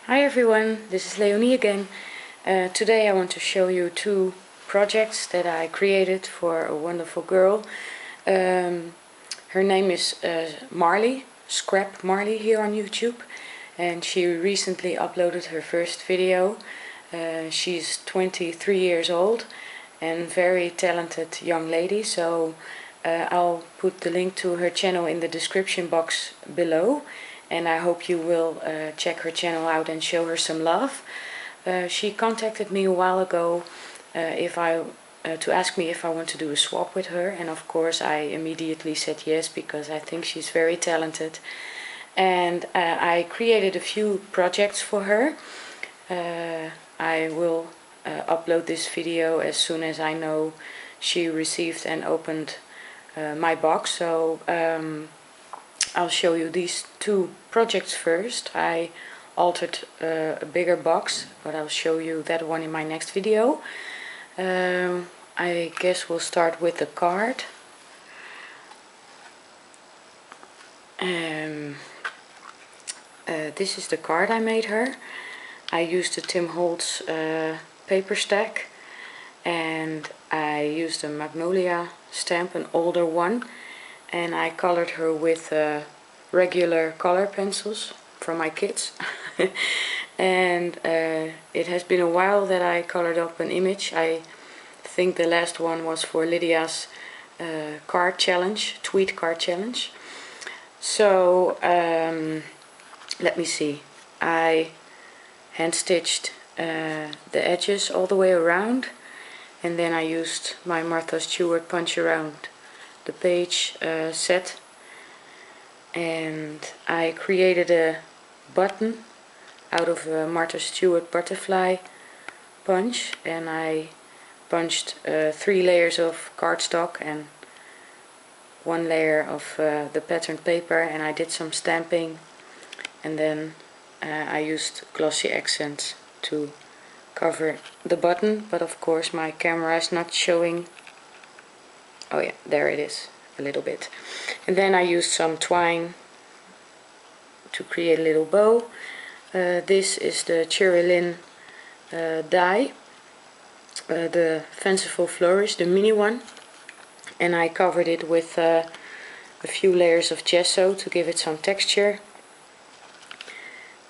Hi everyone, this is Leonie again. Today I want to show you two projects that I created for a wonderful girl. Her name is Marley, ScrapMarley here on YouTube, and she recently uploaded her first video. She's 23 years old and very talented young lady, so I'll put the link to her channel in the description box below. And I hope you will check her channel out and show her some love. She contacted me a while ago to ask me if I want to do a swap with her, and of course I immediately said yes, because I think she's very talented. And I created a few projects for her. I will upload this video as soon as I know she received and opened my box. So I'll show you these two projects first. I altered a bigger box, but I'll show you that one in my next video. I guess we'll start with the card. This is the card I made her. I used a Tim Holtz paper stack, and I used a Magnolia stamp, an older one. And I colored her with regular color pencils from my kids. And it has been a while that I colored up an image. I think the last one was for Lydia's card challenge, tweet card challenge. So let me see. I hand stitched the edges all the way around, and then I used my Martha Stewart punch around the page set, and I created a button out of a Martha Stewart butterfly punch, and I punched 3 layers of cardstock and 1 layer of the patterned paper, and I did some stamping, and then I used glossy accents to cover the button, but of course my camera is not showing. Oh yeah, there it is, a little bit. And then I used some twine to create a little bow. This is the Cherry Lin die, the Fanciful Flourish, the mini one. And I covered it with a few layers of gesso to give it some texture.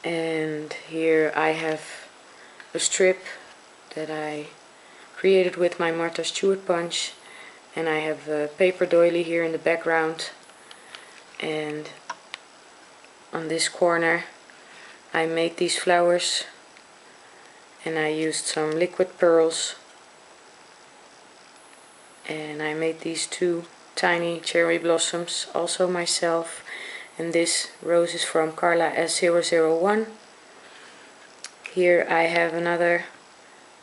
And here I have a strip that I created with my Martha Stewart punch. And I have a paper doily here in the background, and on this corner I made these flowers, and I used some liquid pearls, and I made these 2 tiny cherry blossoms also myself. And this rose is from Carla S001. Here I have another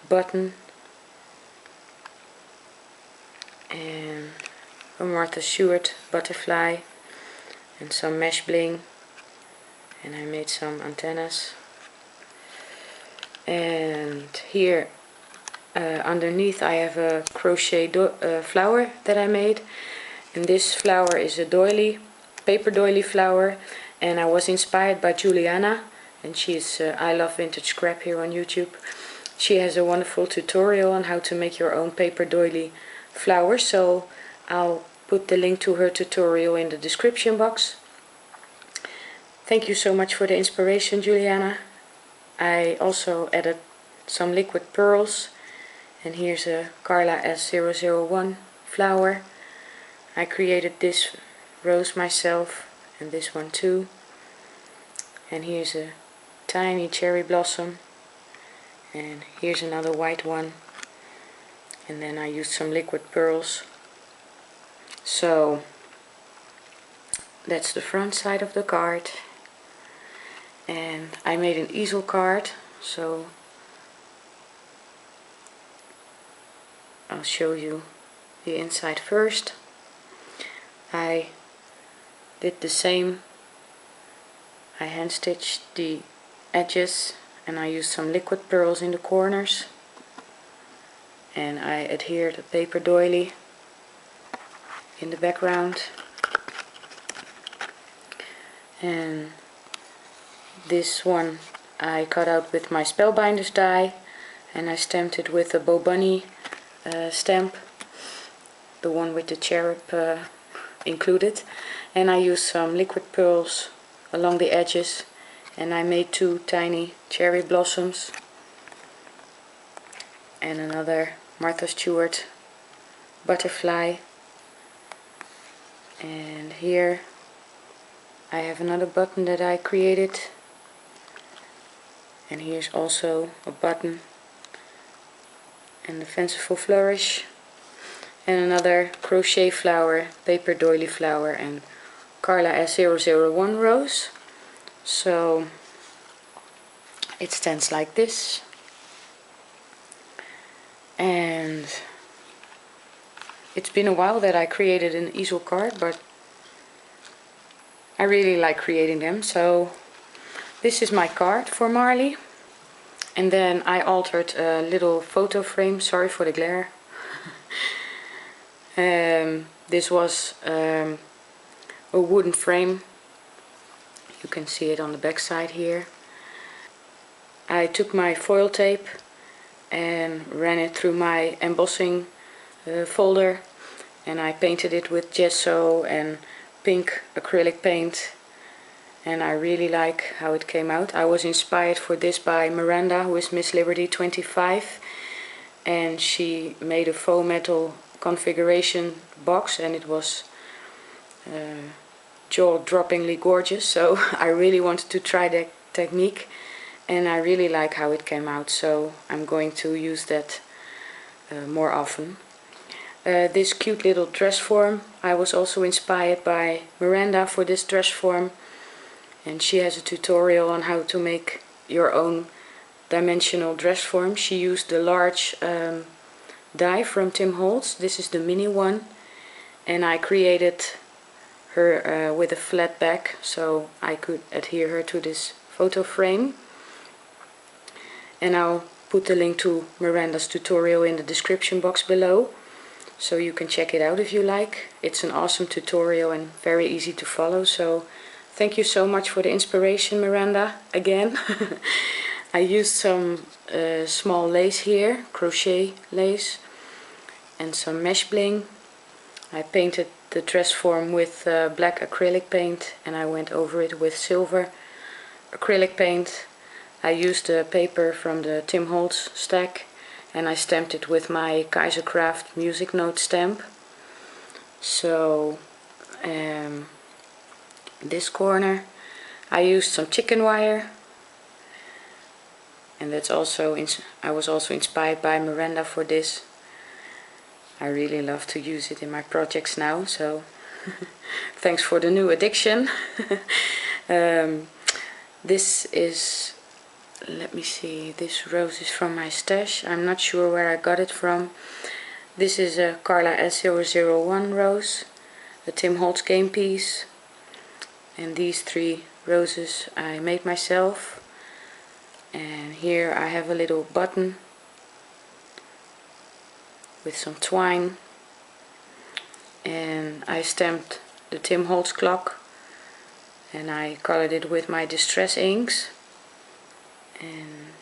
button and a Martha Stewart butterfly and some mesh bling, and I made some antennas. And here underneath I have a crochet flower that I made, and this flower is a doily, paper doily flower, and I was inspired by Juliana, and she's I Love Vintage Scrap here on YouTube. She has a wonderful tutorial on how to make your own paper doily flowers, so I'll put the link to her tutorial in the description box. Thank you so much for the inspiration, Juliana. I also added some liquid pearls, and here's a Carla S001 flower. I created this rose myself, and this one too. And here's a tiny cherry blossom, and here's another white one. And then I used some liquid pearls. So that's the front side of the card. And I made an easel card, so I'll show you the inside first. I did the same. I hand stitched the edges, and I used some liquid pearls in the corners. And I adhered a paper doily in the background, and this one I cut out with my Spellbinders die, and I stamped it with a Bo Bunny stamp, the one with the cherub included, and I used some liquid pearls along the edges, and I made 2 tiny cherry blossoms and another Martha Stewart butterfly. And here I have another button that I created, and here's also a button and the fanciful flourish, and another crochet flower, paper doily flower, and Carla S001 rose. So it stands like this, and it's been a while that I created an easel card, but I really like creating them. So this is my card for Marley, and then I altered a little photo frame. Sorry for the glare. This was a wooden frame. You can see it on the back side here. I took my foil tape and ran it through my embossing folder, and I painted it with gesso and pink acrylic paint, and I really like how it came out. I was inspired for this by Miranda, who is Miss Liberty 25, and she made a faux metal configuration box, and it was jaw-droppingly gorgeous, so I really wanted to try that technique, and I really like how it came out, so I'm going to use that more often. This cute little dress form, I was also inspired by Miranda for this dress form, and she has a tutorial on how to make your own dimensional dress form. She used the large die from Tim Holtz. This is the mini one, and I created her with a flat back so I could adhere her to this photo frame. And I'll put the link to Miranda's tutorial in the description box below, so you can check it out if you like. It's an awesome tutorial and very easy to follow, so thank you so much for the inspiration, Miranda, again. I used some small lace here, crochet lace, and some mesh bling. I painted the dress form with black acrylic paint, and I went over it with silver acrylic paint. I used the paper from the Tim Holtz stack, and I stamped it with my Kaisercraft music note stamp. So this corner I used some chicken wire, and that's also I was also inspired by Miranda for this. I really love to use it in my projects now, so thanks for the new addiction. This is, let me see, this rose is from my stash. I'm not sure where I got it from. This is a Carla S001 rose, a Tim Holtz game piece, and these 3 roses I made myself. And here I have a little button with some twine, and I stamped the Tim Holtz clock, and I colored it with my distress inks. And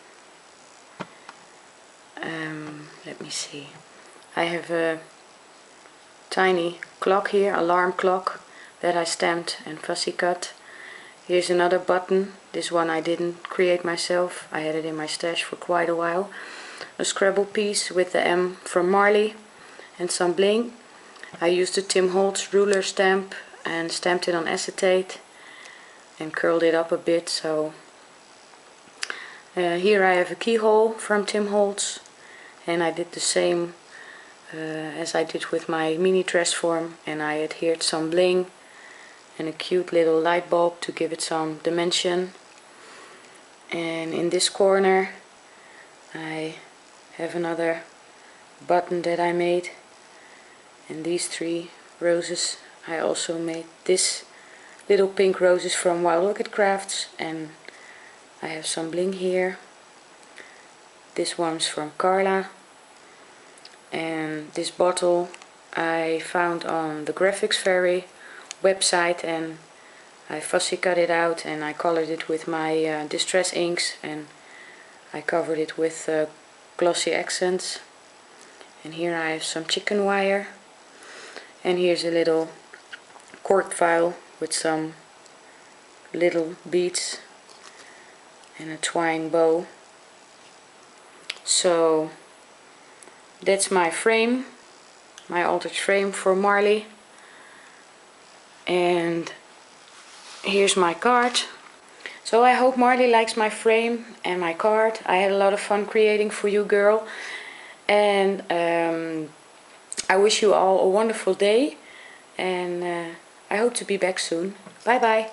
let me see, I have a tiny clock here, alarm clock, that I stamped and fussy cut. Here's another button. This one I didn't create myself, I had it in my stash for quite a while. A Scrabble piece with the M from Marley and some bling. I used the Tim Holtz ruler stamp and stamped it on acetate and curled it up a bit. So here I have a keyhole from Tim Holtz, and I did the same as I did with my mini dress form, and I adhered some bling and a cute little light bulb to give it some dimension. And in this corner I have another button that I made, and these 3 roses I also made. This little pink roses from Wild Orchid Crafts, and I have some bling here. This one's from Carla, and this bottle I found on the Graphics Fairy website, and I fussy cut it out and I colored it with my distress inks, and I covered it with glossy accents. And here I have some chicken wire, and here's a little cork file with some little beads and a twine bow. So that's my frame, my altered frame for Marley. And here's my card. So I hope Marley likes my frame and my card. I had a lot of fun creating for you, girl. And I wish you all a wonderful day. And I hope to be back soon. Bye bye.